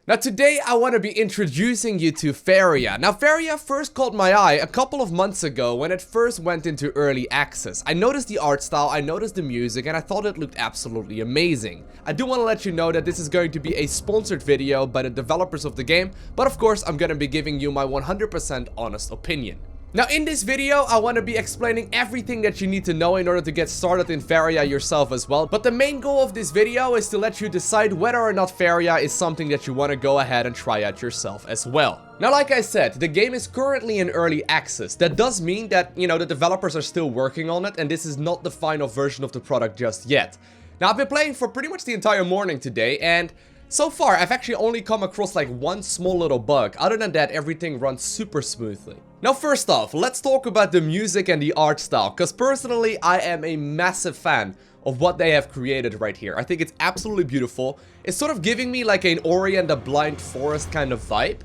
Now today I want to be introducing you to Faeria. Now Faeria first caught my eye a couple of months ago when it first went into early access. I noticed the art style, I noticed the music, and I thought it looked absolutely amazing. I do want to let you know that this is going to be a sponsored video by the developers of the game, but of course I'm going to be giving you my 100% honest opinion. Now in this video, I want to be explaining everything that you need to know in order to get started in Faeria yourself as well. But the main goal of this video is to let you decide whether or not Faeria is something that you want to go ahead and try out yourself as well. Now like I said, the game is currently in early access. That does mean that, the developers are still working on it and this is not the final version of the product just yet. Now I've been playing for pretty much the entire morning today and so far, I've actually only come across like one small little bug. Other than that, everything runs super smoothly. Now, first off, let's talk about the music and the art style, because personally, I am a massive fan of what they have created right here. I think it's absolutely beautiful. It's sort of giving me like an Ori and the Blind Forest kind of vibe.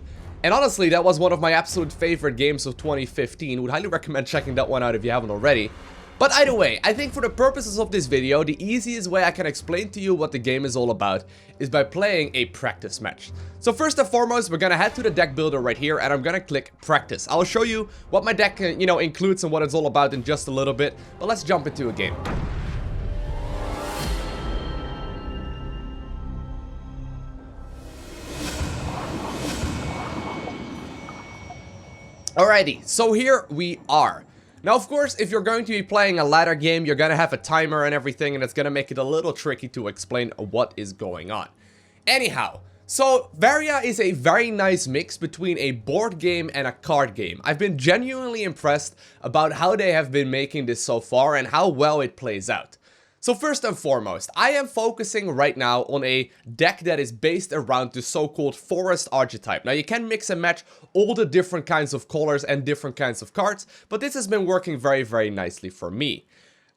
And honestly, that was one of my absolute favorite games of 2015. Would highly recommend checking that one out if you haven't already. But either way, I think for the purposes of this video, the easiest way I can explain to you what the game is all about is by playing a practice match. So first and foremost, we're gonna head to the deck builder right here and I'm gonna click practice. I'll show you what my deck, includes and what it's all about in just a little bit, but let's jump into a game. Alrighty, so here we are. Now, of course, if you're going to be playing a ladder game, you're gonna have a timer and everything, and it's gonna make it a little tricky to explain what is going on. Anyhow, so Faeria is a very nice mix between a board game and a card game. I've been genuinely impressed about how they have been making this so far and how well it plays out. So first and foremost, I am focusing right now on a deck that is based around the so-called forest archetype. Now you can mix and match all the different kinds of colors and different kinds of cards, but this has been working very, very nicely for me.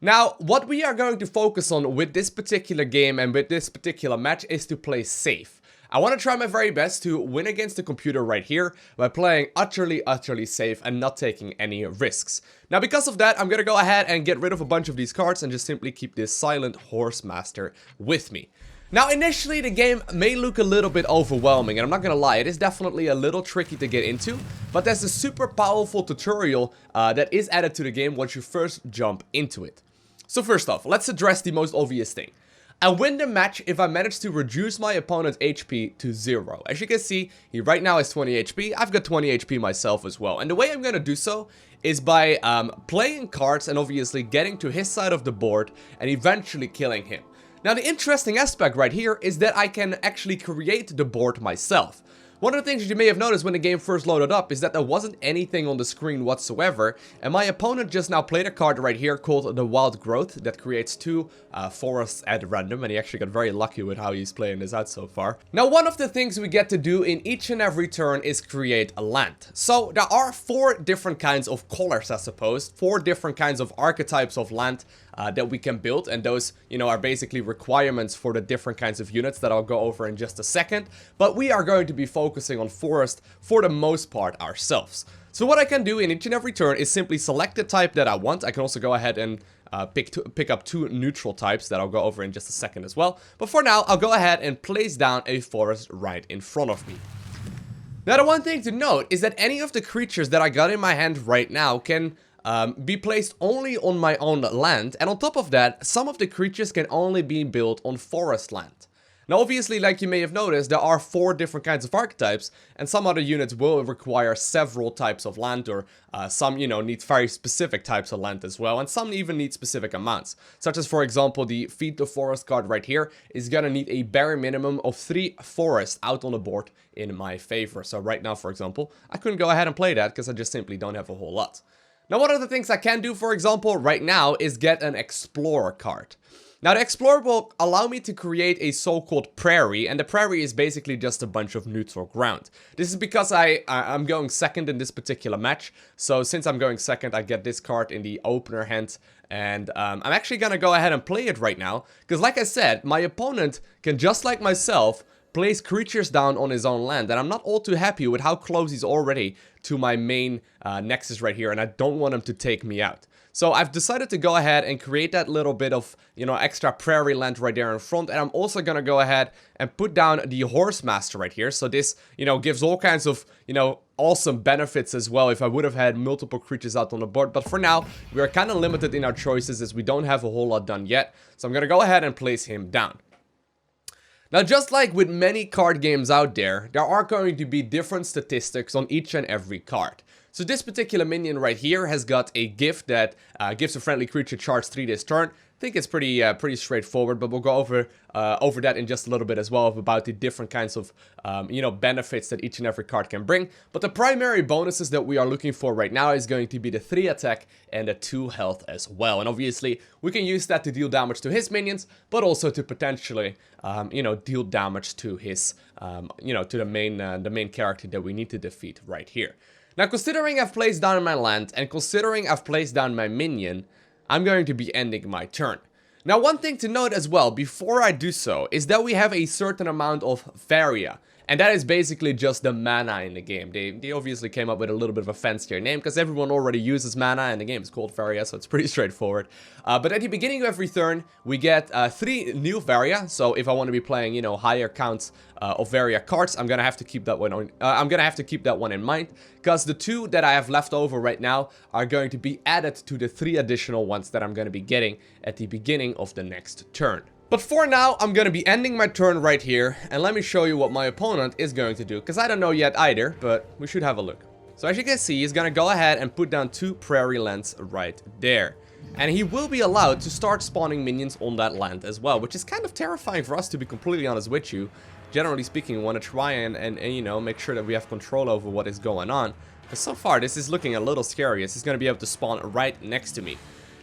Now, what we are going to focus on with this particular game and with this particular match is to play safe. I want to try my very best to win against the computer right here by playing utterly safe and not taking any risks. Now because of that, I'm going to go ahead and get rid of a bunch of these cards and just simply keep this Silent Horse Master with me. Now initially the game may look a little bit overwhelming and I'm not going to lie, it is definitely a little tricky to get into, but there's a super powerful tutorial that is added to the game once you first jump into it. So first off, let's address the most obvious thing. I win the match if I manage to reduce my opponent's HP to 0. As you can see, he right now has 20 HP. I've got 20 HP myself as well. And the way I'm going to do so is by playing cards and obviously getting to his side of the board and eventually killing him. Now the interesting aspect right here is that I can actually create the board myself. One of the things that you may have noticed when the game first loaded up is that there wasn't anything on the screen whatsoever, and my opponent just now played a card right here called the Wild Growth that creates 2 forests at random, and he actually got very lucky with how he's playing this out so far. Now one of the things we get to do in each and every turn is create a land. So there are 4 different kinds of colors, I suppose, 4 different kinds of archetypes of land that we can build, and those, are basically requirements for the different kinds of units that I'll go over in just a second, but we are going to be focusing on forest for the most part ourselves. So what I can do in each and every turn is simply select the type that I want. I can also go ahead and pick up 2 neutral types that I'll go over in just a second as well, but for now I'll go ahead and place down a forest right in front of me. Now the one thing to note is that any of the creatures that I got in my hand right now can be placed only on my own land, and on top of that, some of the creatures can only be built on forest land. Now obviously, like you may have noticed, there are 4 different kinds of archetypes, and some other units will require several types of land, or some, need very specific types of land as well, and some even need specific amounts. Such as, for example, the Feed the Forest card right here is gonna need a bare minimum of 3 forests out on the board in my favor. So right now, for example, I couldn't go ahead and play that because I just simply don't have a whole lot. Now, one of the things I can do, for example, right now is get an Explorer card. Now, the Explorer will allow me to create a so-called prairie, and the prairie is basically just a bunch of neutral ground. This is because I'm going second in this particular match, so since I'm going second, I get this card in the opener hand, and I'm actually gonna go ahead and play it right now, because like I said, my opponent can, just like myself, place creatures down on his own land, and I'm not all too happy with how close he's already to my main nexus right here, and I don't want him to take me out. So I've decided to go ahead and create that little bit of, you know, extra prairie land right there in front. And I'm also going to go ahead and put down the horse master right here. So this, you know, gives all kinds of, you know, awesome benefits as well if I would have had multiple creatures out on the board. But for now, we are kind of limited in our choices as we don't have a whole lot done yet. So I'm going to go ahead and place him down. Now, just like with many card games out there are going to be different statistics on each and every card. So this particular minion right here has got a gift that gives a friendly creature charge 3 this turn. I think it's pretty straightforward, but we'll go over that in just a little bit as well, about the different kinds of you know, benefits that each and every card can bring. But the primary bonuses that we are looking for right now is going to be the 3 attack and the 2 health as well. And obviously we can use that to deal damage to his minions, but also to potentially you know, deal damage to his you know, to the main character that we need to defeat right here. Now, considering I've placed down my land, and considering I've placed down my minion, I'm going to be ending my turn. Now, one thing to note as well, before I do so, is that we have a certain amount of Faeria. And that is basically just the mana in the game. They obviously came up with a little bit of a fancier name, because everyone already uses mana, and the game is called Faeria, so it's pretty straightforward. But at the beginning of every turn, we get 3 new Faeria. So if I want to be playing, you know, higher counts of Faeria cards, I'm gonna have to keep that one on. I'm gonna have to keep that one in mind, because the 2 that I have left over right now are going to be added to the 3 additional ones that I'm going to be getting at the beginning of the next turn. But for now, I'm going to be ending my turn right here, and let me show you what my opponent is going to do, because I don't know yet either, but we should have a look. So as you can see, he's going to go ahead and put down 2 prairie lands right there. And he will be allowed to start spawning minions on that land as well, which is kind of terrifying for us, to be completely honest with you. Generally speaking, we want to try and you know, make sure that we have control over what is going on. But so far, this is looking a little scary, as he's going to be able to spawn right next to me.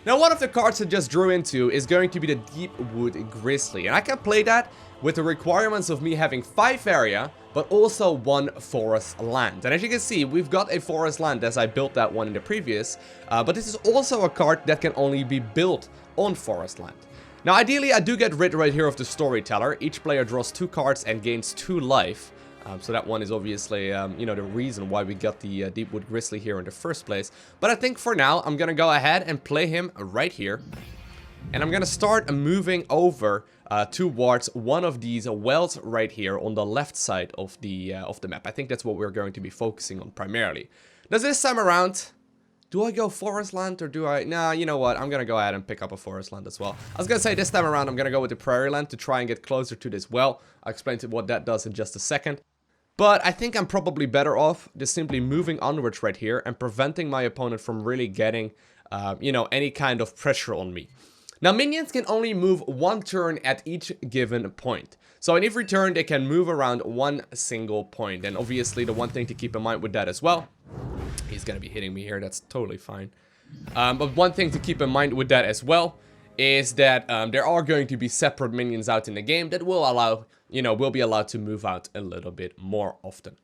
Now, one of the cards I just drew into is going to be the Deepwood Grizzly, and I can play that with the requirements of me having 5 area, but also 1 forest land. And as you can see, we've got a forest land as I built that one in the previous, but this is also a card that can only be built on forest land. Now, ideally, I do get rid right here of the Storyteller. Each player draws 2 cards and gains 2 life. So that one is obviously, you know, the reason why we got the Deepwood Grizzly here in the first place. But I think for now, I'm going to go ahead and play him right here. And I'm going to start moving over towards one of these wells right here on the left side of the map. I think that's what we're going to be focusing on primarily. Now, this time around, do I go forest land or do I... Nah, you know what? I'm going to go ahead and pick up a forest land as well. I was going to say this time around, I'm going to go with the prairie land to try and get closer to this well. I'll explain to what that does in just a second. But I think I'm probably better off just simply moving onwards right here and preventing my opponent from really getting, you know, any kind of pressure on me. Now, minions can only move 1 turn at each given point. So in every turn, they can move around 1 single point. And obviously, the one thing to keep in mind with that as well, he's going to be hitting me here, that's totally fine. But one thing to keep in mind with that as well is that there are going to be separate minions out in the game that will allow, you know, will be allowed to move out a little bit more often.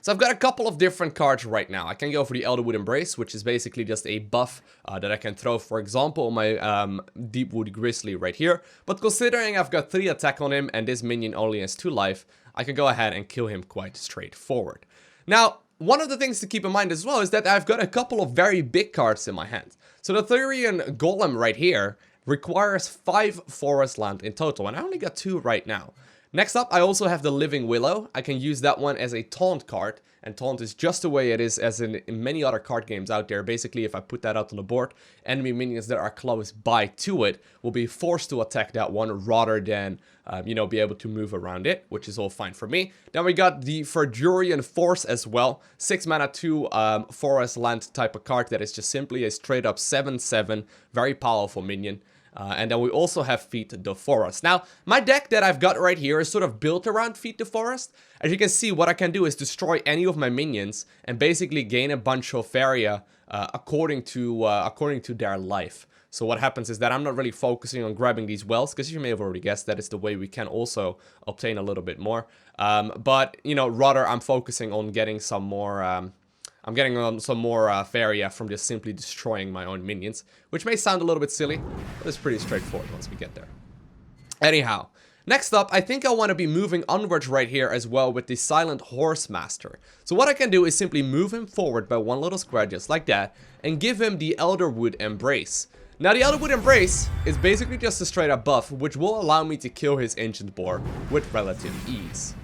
So I've got a couple of different cards right now. I can go for the Elderwood Embrace, which is basically just a buff that I can throw, for example, on my Deepwood Grizzly right here. But considering I've got 3 attack on him and this minion only has 2 life, I can go ahead and kill him quite straightforward. Now, one of the things to keep in mind as well is that I've got a couple of very big cards in my hand. So the Therian Golem right here requires 5 forest land in total, and I only got 2 right now. Next up, I also have the Living Willow. I can use that one as a taunt card, and taunt is just the way it is as in many other card games out there. Basically, if I put that out on the board, enemy minions that are close by to it will be forced to attack that one rather than, you know, be able to move around it, which is all fine for me. Then we got the Verdurian Force as well. 6 mana, 2 forest land type of card that is just simply a straight up 7/7, very powerful minion. And then we also have Feed the Forest. Now, my deck that I've got right here is sort of built around Feed the Forest. As you can see, what I can do is destroy any of my minions and basically gain a bunch of area according to their life. So what happens is that I'm not really focusing on grabbing these wells, because you may have already guessed that is the way we can also obtain a little bit more. But, you know, rather I'm focusing on getting some more... I'm getting some more Faeria from just simply destroying my own minions, which may sound a little bit silly, but it's pretty straightforward once we get there. Anyhow, Next up, I think I want to be moving onwards right here as well with the Silent Horse Master. So what I can do is simply move him forward by one little square just like that, and give him the Elderwood Embrace. Now the Elderwood Embrace is basically just a straight up buff, which will allow me to kill his Ancient Boar with relative ease.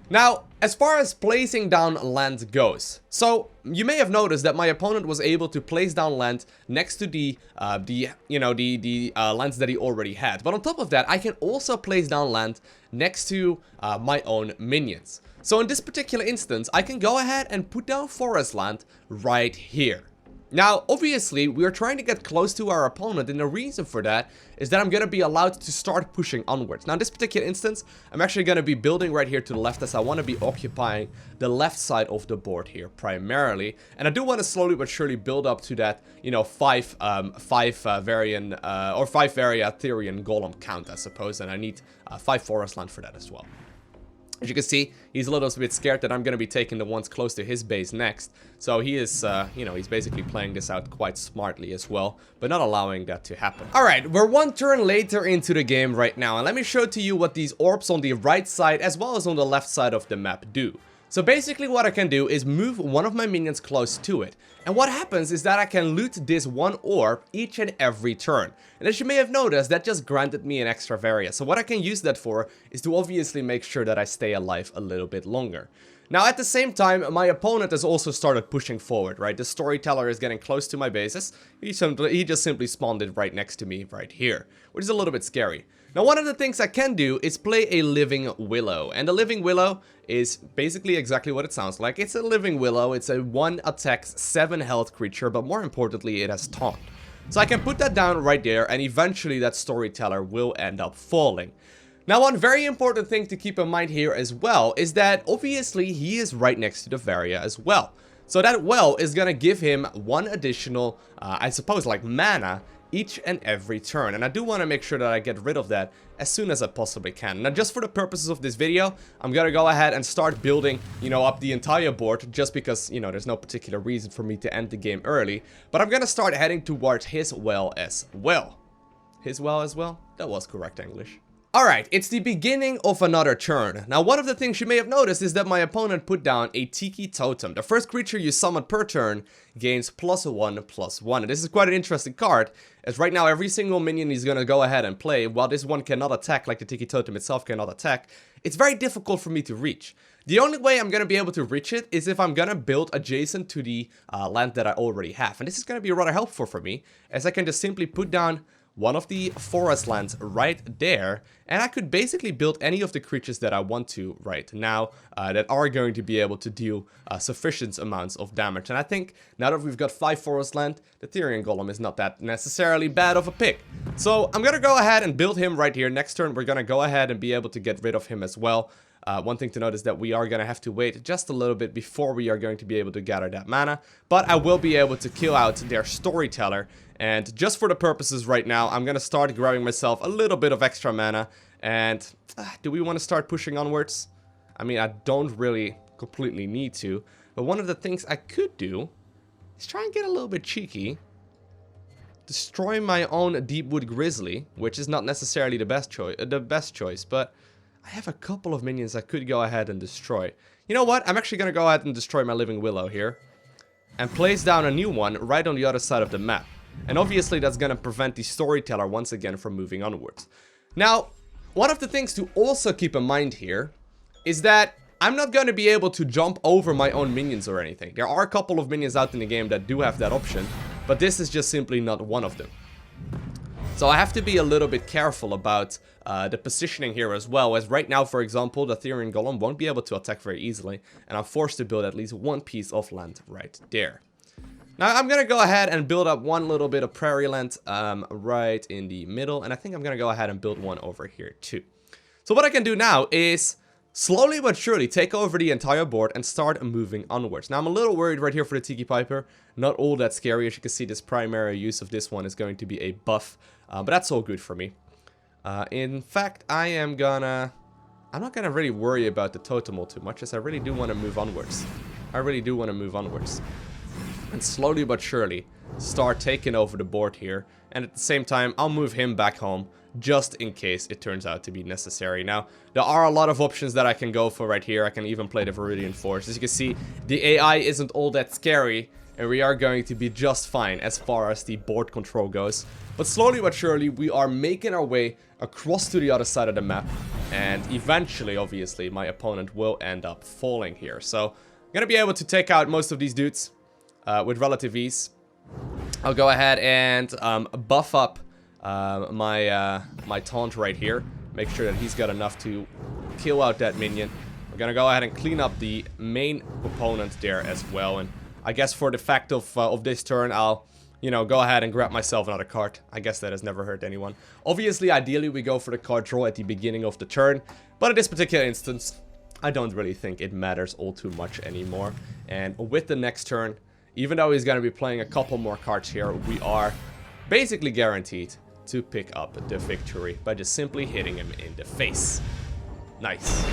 Now, as far as placing down land goes, so you may have noticed that my opponent was able to place down land next to the lands that he already had. But on top of that, I can also place down land next to my own minions. So in this particular instance, I can go ahead and put down forest land right here. Now, obviously, we are trying to get close to our opponent, and the reason for that is that I'm going to be allowed to start pushing onwards. Now, in this particular instance, I'm actually going to be building right here to the left, as I want to be occupying the left side of the board here primarily. And I do want to slowly but surely build up to that, you know, 5 Faeria Therian Golem count, I suppose, and I need 5 forest land for that as well. As you can see, he's a little bit scared that I'm going to be taking the ones close to his base next. So he is, you know, he's basically playing this out quite smartly as well, but not allowing that to happen. Alright, we're one turn later into the game right now, and let me show to you what these orbs on the right side as well as on the left side of the map do. So basically what I can do is move one of my minions close to it. And what happens is that I can loot this one orb each and every turn. And as you may have noticed, that just granted me an extra Faeria. So what I can use that for is to obviously make sure that I stay alive a little bit longer. Now at the same time, my opponent has also started pushing forward, right? The storyteller is getting close to my bases. He just simply spawned it right next to me right here, which is a little bit scary. Now one of the things I can do is play a Living Willow, and the Living Willow is basically exactly what it sounds like. It's a Living Willow, it's a 1 attack 7 health creature, but more importantly it has taunt. So I can put that down right there, and eventually that storyteller will end up falling. Now one very important thing to keep in mind here as well is that obviously he is right next to the Faeria as well. So that well is gonna give him 1 additional, I suppose, like mana each and every turn, and I do want to make sure that I get rid of that as soon as I possibly can. Now just for the purposes of this video, I'm gonna go ahead and start building, you know, up the entire board, just because, you know, there's no particular reason for me to end the game early, but I'm gonna start heading towards his well as well. His well as well? That was correct English. Alright, it's the beginning of another turn. Now one of the things you may have noticed is that my opponent put down a Tiki Totem. The first creature you summon per turn gains +1/+1. And this is quite an interesting card, as right now every single minion he's gonna go ahead and play, while this one cannot attack like the Tiki Totem itself cannot attack, it's very difficult for me to reach. The only way I'm gonna be able to reach it is if I'm gonna build adjacent to the land that I already have. And this is gonna be rather helpful for me, as I can just simply put down one of the forest lands right there, and I could basically build any of the creatures that I want to right now that are going to be able to deal sufficient amounts of damage. And I think now that we've got 5 forest land, the Therian Golem is not that necessarily bad of a pick. So I'm gonna go ahead and build him right here. Next turn we're gonna go ahead and be able to get rid of him as well. One thing to note is that we are going to have to wait just a little bit before we are going to be able to gather that mana. But I will be able to kill out their storyteller. And just for the purposes right now, I'm going to start grabbing myself a little bit of extra mana. And do we want to start pushing onwards? I mean, I don't really completely need to. But one of the things I could do is try and get a little bit cheeky. Destroy my own Deepwood Grizzly, which is not necessarily the best choice, but I have a couple of minions I could go ahead and destroy. You know what? I'm actually going to go ahead and destroy my Living Willow here. And place down a new one right on the other side of the map. And obviously that's going to prevent the storyteller once again from moving onwards. Now, one of the things to also keep in mind here is that I'm not going to be able to jump over my own minions or anything. There are a couple of minions out in the game that do have that option, but this is just simply not one of them. So I have to be a little bit careful about the positioning here as well, as right now, for example, the Therian Golem won't be able to attack very easily, and I'm forced to build at least 1 piece of land right there. Now I'm gonna go ahead and build up one little bit of prairie land right in the middle, and I think I'm gonna go ahead and build one over here too. So what I can do now is slowly but surely take over the entire board and start moving onwards. Now I'm a little worried right here for the Tiki Piper. Not all that scary. As you can see, this primary use of this one is going to be a buff, but that's all good for me. In fact, I'm not gonna really worry about the totem all too much, as I really do want to move onwards. And slowly but surely start taking over the board here. And at the same time, I'll move him back home just in case it turns out to be necessary. Now, there are a lot of options that I can go for right here. I can even play the Viridian Force. As you can see, the AI isn't all that scary, and we are going to be just fine as far as the board control goes. But slowly but surely, we are making our way across to the other side of the map, and eventually, obviously, my opponent will end up falling here. So, I'm gonna be able to take out most of these dudes with relative ease. I'll go ahead and buff up my taunt right here. Make sure that he's got enough to kill out that minion. We're gonna go ahead and clean up the main opponent there as well. And I guess for the fact of this turn, I'll, you know, go ahead and grab myself another card. I guess that has never hurt anyone. Obviously, ideally, we go for the card draw at the beginning of the turn. But in this particular instance, I don't really think it matters all too much anymore. And with the next turn, even though he's going to be playing a couple more cards here, we are basically guaranteed to pick up the victory by just simply hitting him in the face. Nice.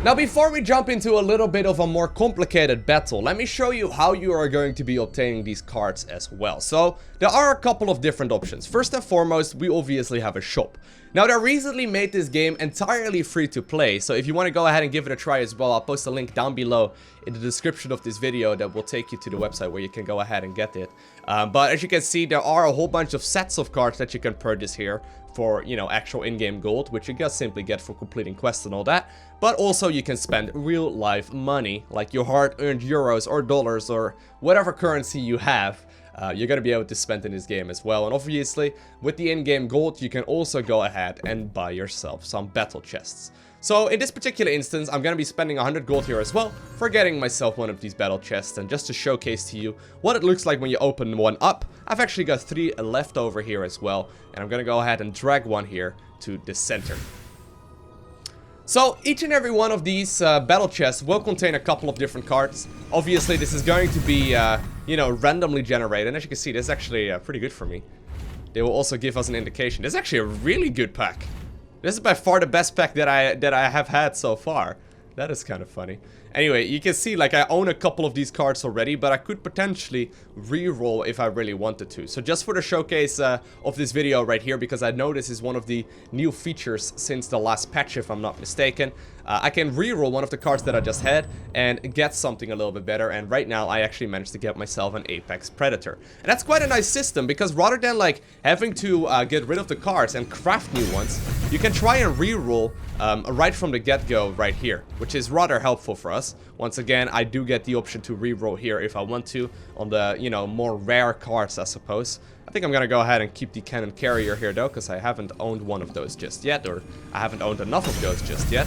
Now, before we jump into a little bit of a more complicated battle, let me show you how you are going to be obtaining these cards as well. So, there are a couple of different options. First and foremost, we obviously have a shop. Now, they recently made this game entirely free to play, so if you want to go ahead and give it a try as well, I'll post a link down below in the description of this video that will take you to the website where you can go ahead and get it. But as you can see, there are a whole bunch of sets of cards that you can purchase here for, you know, actual in-game gold, which you just simply get for completing quests and all that. But also you can spend real-life money, like your hard-earned euros or dollars or whatever currency you have. You're going to be able to spend in this game as well. And obviously, with the in-game gold, you can also go ahead and buy yourself some battle chests. So in this particular instance, I'm going to be spending 100 gold here as well for getting myself one of these battle chests. And just to showcase to you what it looks like when you open one up, I've actually got 3 left over here as well. And I'm going to go ahead and drag one here to the center. So each and every one of these battle chests will contain a couple of different cards. Obviously, this is going to be, you know, randomly generated. And as you can see, this is actually pretty good for me. They will also give us an indication. This is actually a really good pack. This is by far the best pack that I have had so far. That is kind of funny. Anyway, you can see, like, I own a couple of these cards already, but I could potentially re-roll if I really wanted to. So just for the showcase of this video right here, because I know this is one of the new features since the last patch, if I'm not mistaken, I can re-roll one of the cards that I just had and get something a little bit better. And right now, I actually managed to get myself an Apex Predator. And that's quite a nice system, because rather than, like, having to get rid of the cards and craft new ones, you can try and re-roll right from the get-go right here, which is rather helpful for us. Once again, I do get the option to re-roll here if I want to on the, you know, more rare cards, I suppose. I think I'm gonna go ahead and keep the cannon carrier here though, because I haven't owned one of those just yet, or I haven't owned enough of those just yet.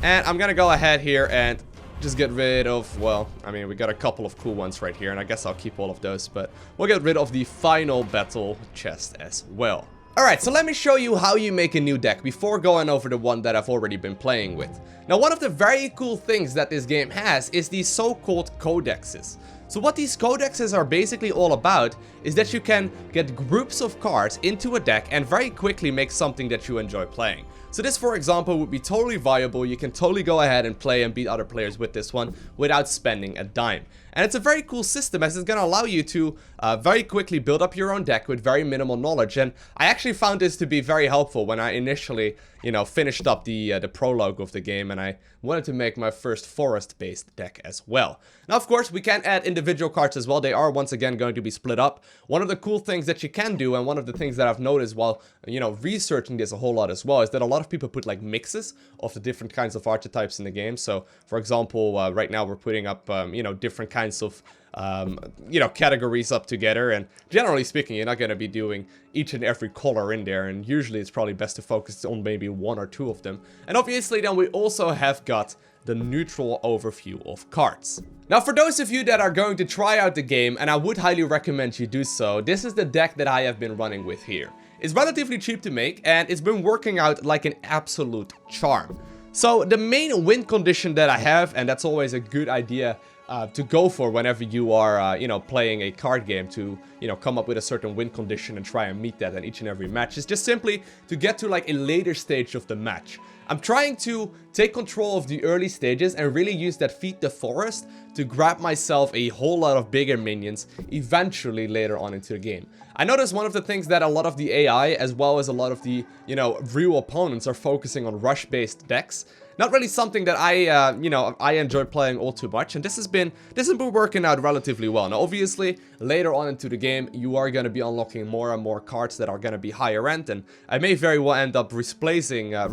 And I'm gonna go ahead here and just get rid of, well, I mean, we got a couple of cool ones right here, and I guess I'll keep all of those, but we'll get rid of the final battle chest as well. Alright, so let me show you how you make a new deck before going over the one that I've already been playing with. Now, one of the very cool things that this game has is these so-called codexes. So what these codexes are basically all about is that you can get groups of cards into a deck and very quickly make something that you enjoy playing. So this, for example, would be totally viable. You can totally go ahead and play and beat other players with this one without spending a dime. And it's a very cool system, as it's going to allow you to very quickly build up your own deck with very minimal knowledge. And I actually found this to be very helpful when I initially, you know, finished up the prologue of the game, and I wanted to make my first forest-based deck as well. Now, of course, we can add individual cards as well. They are once again going to be split up. One of the cool things that you can do, and one of the things that I've noticed while, you know, researching this a whole lot as well, is that a lot of people put like mixes of the different kinds of archetypes in the game. So, for example, right now we're putting up, you know, different kinds of you know, categories up together, and generally speaking, you're not going to be doing each and every color in there, and usually it's probably best to focus on maybe 1 or 2 of them. And obviously then we also have got the neutral overview of cards. Now, for those of you that are going to try out the game, and I would highly recommend you do so, this is the deck that I have been running with here. It's relatively cheap to make, and it's been working out like an absolute charm. So the main win condition that I have, and that's always a good idea to go for whenever you are, you know, playing a card game, to, you know, come up with a certain win condition and try and meet that in each and every match, is just simply to get to like a later stage of the match. I'm trying to take control of the early stages and really use that Feed the Forest to grab myself a whole lot of bigger minions eventually later on into the game. I noticed one of the things that a lot of the AI, as well as a lot of the, you know, real opponents are focusing on rush-based decks. Not really something that I, you know, I enjoy playing all too much, and this has been working out relatively well. Now, obviously, later on into the game, you are going to be unlocking more and more cards that are going to be higher end, and I may very well end up replacing a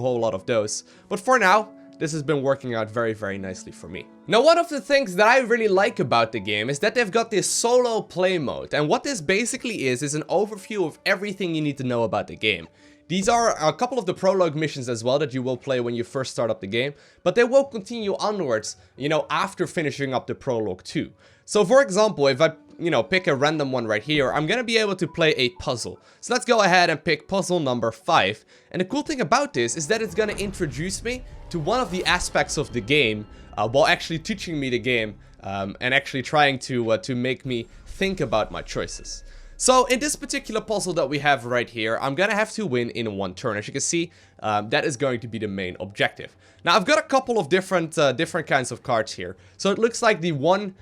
whole lot of those. But for now, this has been working out very, very nicely for me. Now, one of the things that I really like about the game is that they've got this solo play mode, and what this basically is an overview of everything you need to know about the game. These are a couple of the prologue missions as well that you will play when you first start up the game, but they will continue onwards, you know, after finishing up the prologue too. So for example, if I, you know, pick a random one right here, I'm gonna be able to play a puzzle. So let's go ahead and pick puzzle number 5. And the cool thing about this is that it's gonna introduce me to one of the aspects of the game, while actually teaching me the game, and actually trying to make me think about my choices. So in this particular puzzle that we have right here, I'm gonna have to win in one turn. As you can see, that is going to be the main objective. Now I've got a couple of different kinds of cards here. So it looks like the one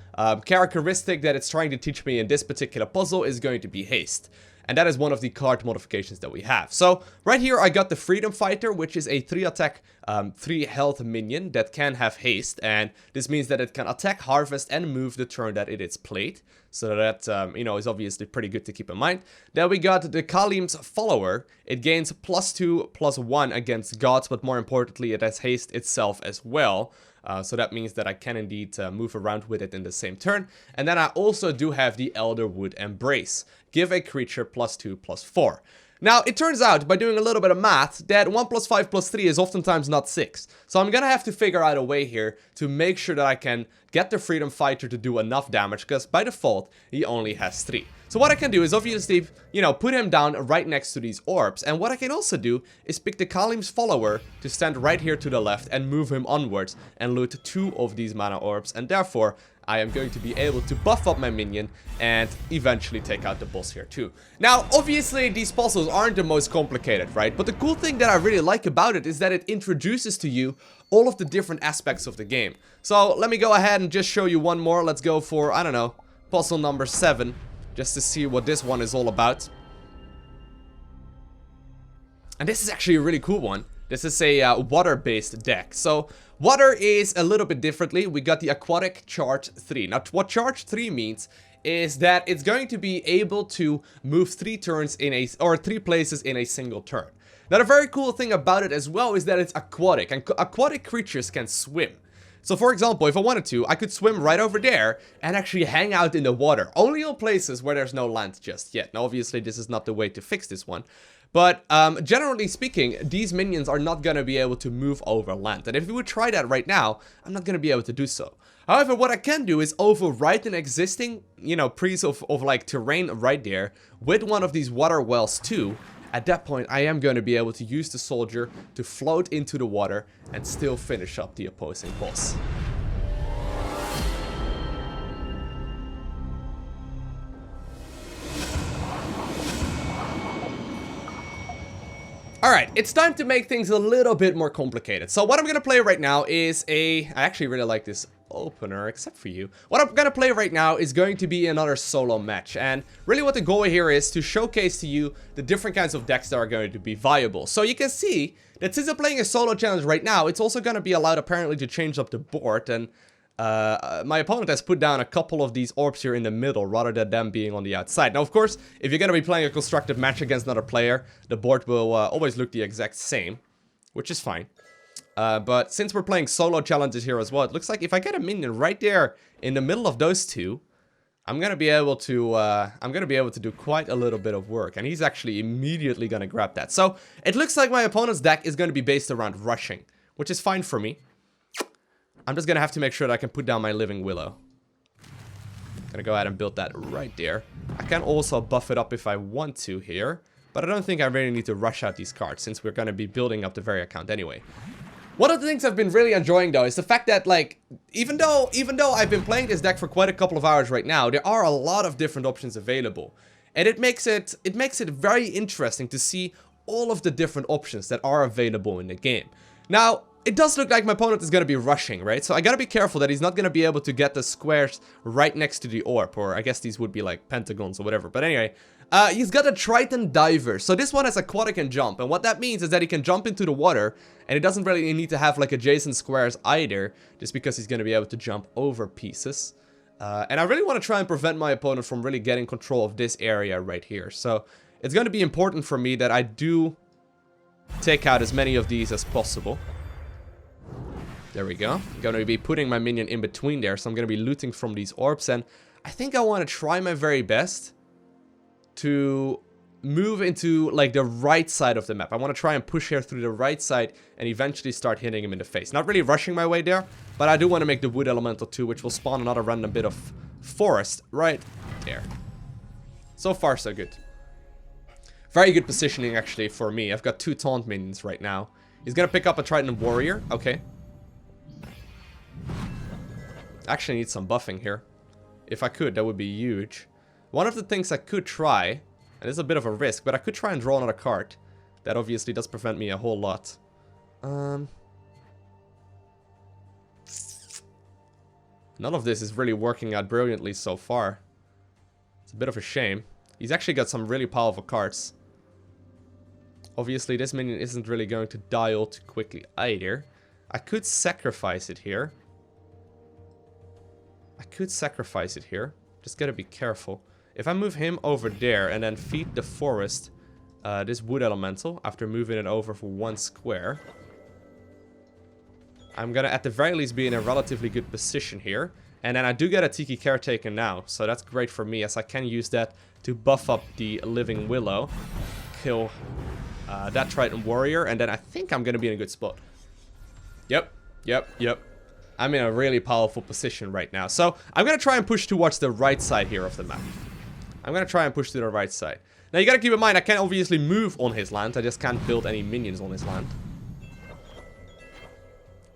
characteristic that it's trying to teach me in this particular puzzle is going to be haste. And that is one of the card modifications that we have. So right here I got the Freedom Fighter, which is a 3 attack, 3 health minion that can have haste. And this means that it can attack, harvest, and move the turn that it is played. So that, you know, is obviously pretty good to keep in mind. Then we got the Kalim's Follower. It gains +2/+1 against gods, but more importantly, it has haste itself as well. So that means that I can indeed move around with it in the same turn. And then I also do have the Elderwood Embrace. Give a creature +2/+4. Now, it turns out, by doing a little bit of math, that 1 + 5 + 3 is oftentimes not 6. So I'm gonna have to figure out a way here to make sure that I can get the Freedom Fighter to do enough damage, because by default, he only has 3. So what I can do is obviously, you know, put him down right next to these orbs. And what I can also do is pick the Kalim's Follower to stand right here to the left and move him onwards and loot 2 of these mana orbs. And therefore, I am going to be able to buff up my minion and eventually take out the boss here too. Now, obviously, these puzzles aren't the most complicated, right? But the cool thing that I really like about it is that it introduces to you all of the different aspects of the game. So let me go ahead and just show you one more. Let's go for, I don't know, puzzle number 7. Just to see what this one is all about. And this is actually a really cool one. This is a water-based deck. So water is a little bit differently. We got the Aquatic Charge 3. Now what Charge 3 means is that it's going to be able to move 3 turns in a, or 3 places in a single turn. Now the very cool thing about it as well is that it's aquatic, and aquatic creatures can swim. So for example, if I wanted to, I could swim right over there and actually hang out in the water, only on places where there's no land just yet. Now obviously this is not the way to fix this one, but generally speaking, these minions are not going to be able to move over land. And if we would try that right now, I'm not going to be able to do so. However, what I can do is overwrite an existing, you know, piece of like terrain right there with one of these water wells too. At that point, I am going to be able to use the soldier to float into the water and still finish up the opposing boss. Alright, it's time to make things a little bit more complicated. So what I'm going to play right now is I actually really like this opener, except for you. What I'm gonna play right now is going to be another solo match, and really what the goal here is to showcase to you the different kinds of decks that are going to be viable. So you can see that since I'm playing a solo challenge right now, it's also gonna be allowed apparently to change up the board, and my opponent has put down a couple of these orbs here in the middle rather than them being on the outside. Now of course, if you're gonna be playing a constructive match against another player, the board will always look the exact same, which is fine. But since we're playing solo challenges here as well, it looks like if I get a minion right there in the middle of those two, I'm gonna be able to do quite a little bit of work, and he's actually immediately gonna grab that. So it looks like my opponent's deck is gonna be based around rushing, which is fine for me. I'm just gonna have to make sure that I can put down my Living Willow. Gonna go ahead and build that right there. I can also buff it up if I want to here, but I don't think I really need to rush out these cards since we're gonna be building up the very account anyway. One of the things I've been really enjoying though is the fact that, like, even though I've been playing this deck for quite a couple of hours right now, there are a lot of different options available. And it makes it very interesting to see all of the different options that are available in the game. Now, it does look like my opponent is going to be rushing, right? So I got to be careful that he's not going to be able to get the squares right next to the orb. Or I guess these would be like pentagons or whatever. But anyway, he's got a Triton Diver. So this one has aquatic and jump. And what that means is that he can jump into the water. And he doesn't really need to have like adjacent squares either. Just because he's going to be able to jump over pieces. And I really want to try and prevent my opponent from really getting control of this area right here. So it's going to be important for me that I do take out as many of these as possible. There we go. I'm going to be putting my minion in between there. So I'm going to be looting from these orbs. And I think I want to try my very best to move into like the right side of the map. I want to try and push here through the right side and eventually start hitting him in the face. Not really rushing my way there, but I do want to make the wood elemental too, which will spawn another random bit of forest right there. So far, so good. Very good positioning actually for me. I've got 2 taunt minions right now. He's going to pick up a Triton Warrior. Okay. Actually need some buffing here. If I could, that would be huge. One of the things I could try, and it's a bit of a risk, but I could try and draw another card. That obviously does prevent me a whole lot. None of this is really working out brilliantly so far. It's a bit of a shame. He's actually got some really powerful cards. Obviously, this minion isn't really going to die all too quickly either. I could sacrifice it here. Just gotta be careful. If I move him over there and then feed the forest this wood elemental after moving it over for 1 square, I'm gonna at the very least be in a relatively good position here. And then I do get a Tiki Caretaker now, so that's great for me as I can use that to buff up the Living Willow, kill that Triton Warrior, and then I think I'm gonna be in a good spot. Yep. I'm in a really powerful position right now. So I'm going to try and push towards the right side here of the map. I'm going to try and push to the right side. Now you got to keep in mind, I can obviously move on his land. I just can't build any minions on his land.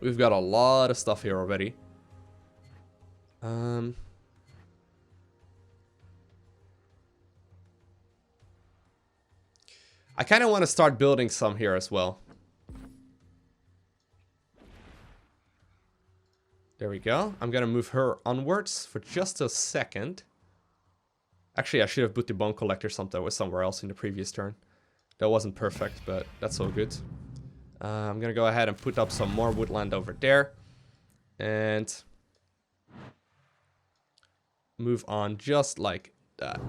We've got a lot of stuff here already. I kind of want to start building some here as well. There we go. I'm gonna move her onwards for just a second. Actually, I should have put the Bone Collector somewhere else in the previous turn. That wasn't perfect, but that's all good. I'm gonna go ahead and put up some more woodland over there. And move on just like that.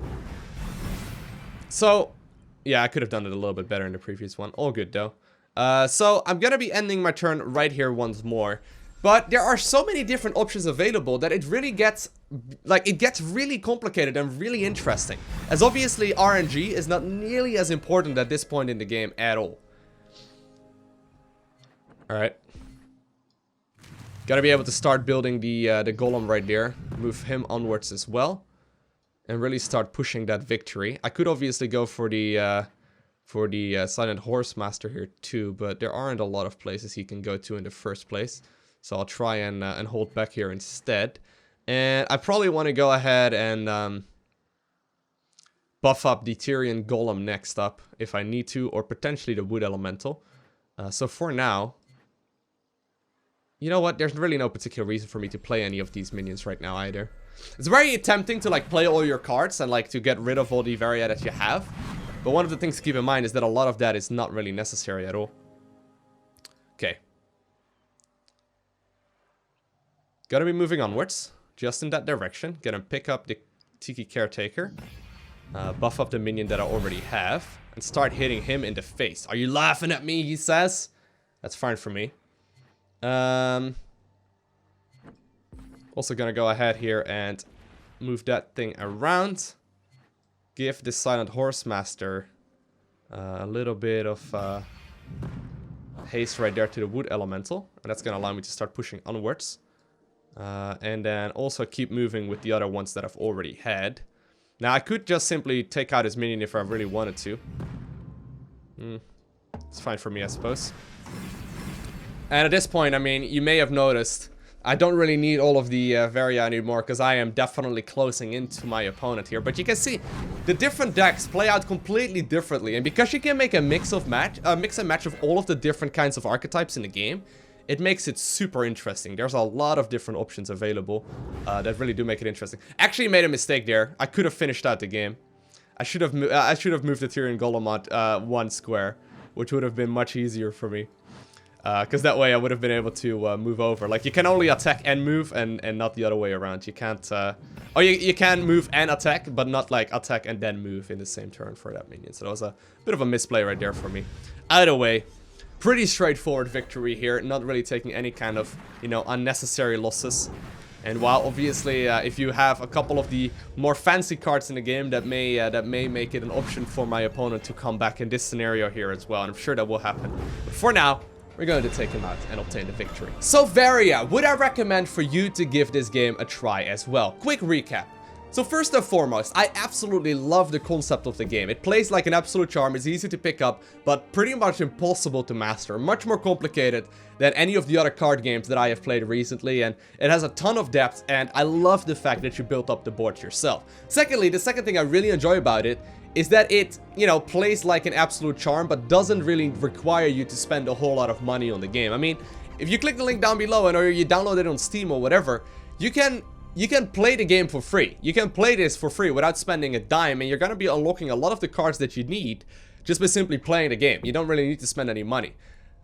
So, yeah, I could have done it a little bit better in the previous one. All good, though. So, I'm gonna be ending my turn right here once more. But there are so many different options available that it really gets, like, it gets really complicated and really interesting. As obviously RNG is not nearly as important at this point in the game at all. Alright. Gotta be able to start building the golem right there. Move him onwards as well. And really start pushing that victory. I could obviously go for the Silent Horse Master here too, but there aren't a lot of places he can go to in the first place. So I'll try and hold back here instead. And I probably want to go ahead and buff up the Tyrian Golem next up if I need to, or potentially the Wood Elemental. So for now, you know what? There's really no particular reason for me to play any of these minions right now either. It's very tempting to like play all your cards and like to get rid of all the Faeria that you have. But one of the things to keep in mind is that a lot of that is not really necessary at all. Okay. Gotta be moving onwards, just in that direction. Gonna pick up the Tiki Caretaker, buff up the minion that I already have, and start hitting him in the face. Are you laughing at me, he says? That's fine for me. Also gonna go ahead here and move that thing around. Give the Silent Horse Master a little bit of haste right there to the Wood Elemental. And that's gonna allow me to start pushing onwards. And then also keep moving with the other ones that I've already had. Now, I could just simply take out his minion if I really wanted to. It's fine for me, I suppose. And at this point, I mean, you may have noticed, I don't really need all of the Faeria anymore, because I am definitely closing into my opponent here. But you can see, the different decks play out completely differently. And because you can make a mix and match of all of the different kinds of archetypes in the game, it makes it super interesting. There's a lot of different options available that really do make it interesting. Actually made a mistake there. I could have finished out the game. I should have moved the Tyrian Golem 1 square, which would have been much easier for me. Because that way I would have been able to move over. Like, you can only attack and move, and not the other way around. You can't... Oh, you can move and attack, but not, like, attack and then move in the same turn for that minion. So that was a bit of a misplay right there for me. Either way, pretty straightforward victory here. Not really taking any kind of, you know, unnecessary losses. And while obviously, if you have a couple of the more fancy cards in the game, that may make it an option for my opponent to come back in this scenario here as well. And I'm sure that will happen. But for now, we're going to take him out and obtain the victory. So Faeria, would I recommend for you to give this game a try as well? Quick recap. So first and foremost, I absolutely love the concept of the game. It plays like an absolute charm, it's easy to pick up, but pretty much impossible to master. Much more complicated than any of the other card games that I have played recently, and it has a ton of depth, and I love the fact that you built up the board yourself. Secondly, the second thing I really enjoy about it is that it, you know, plays like an absolute charm, but doesn't really require you to spend a whole lot of money on the game. I mean, if you click the link down below or you download it on Steam or whatever, you can play the game for free. You can play this for free without spending a dime, and you're gonna be unlocking a lot of the cards that you need just by simply playing the game. You don't really need to spend any money.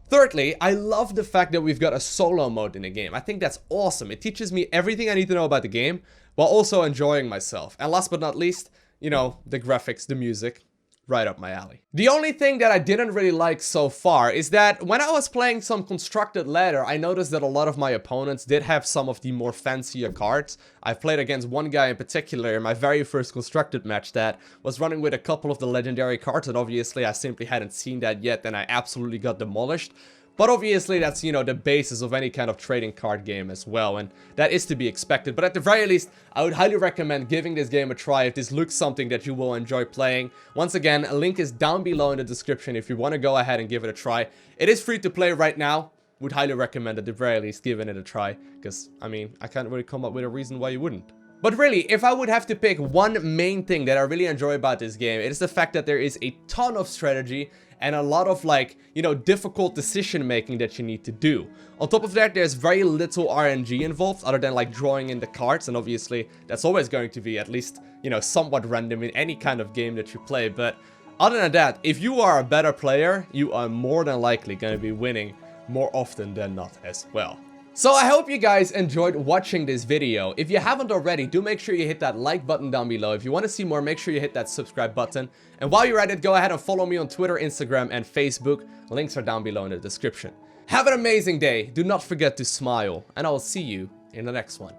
Thirdly, I love the fact that we've got a solo mode in the game. I think that's awesome. It teaches me everything I need to know about the game while also enjoying myself. And last but not least, you know, the graphics, the music, right up my alley. The only thing that I didn't really like so far is that when I was playing some constructed ladder, I noticed that a lot of my opponents did have some of the more fancier cards. I've played against one guy in particular in my very first constructed match that was running with a couple of the legendary cards, and obviously I simply hadn't seen that yet, and I absolutely got demolished. But obviously that's, you know, the basis of any kind of trading card game as well, and that is to be expected. But at the very least, I would highly recommend giving this game a try if this looks something that you will enjoy playing. Once again, a link is down below in the description if you want to go ahead and give it a try. It is free to play right now. Would highly recommend at the very least giving it a try, because, I mean, I can't really come up with a reason why you wouldn't. But really, if I would have to pick one main thing that I really enjoy about this game, it is the fact that there is a ton of strategy and a lot of, like, you know, difficult decision making that you need to do. On top of that, there's very little RNG involved other than, like, drawing in the cards, and obviously that's always going to be at least, you know, somewhat random in any kind of game that you play. But other than that, if you are a better player, you are more than likely going to be winning more often than not as well. So I hope you guys enjoyed watching this video. If you haven't already, do make sure you hit that like button down below. If you want to see more, make sure you hit that subscribe button. And while you're at it, go ahead and follow me on Twitter, Instagram, and Facebook. Links are down below in the description. Have an amazing day. Do not forget to smile, and I will see you in the next one.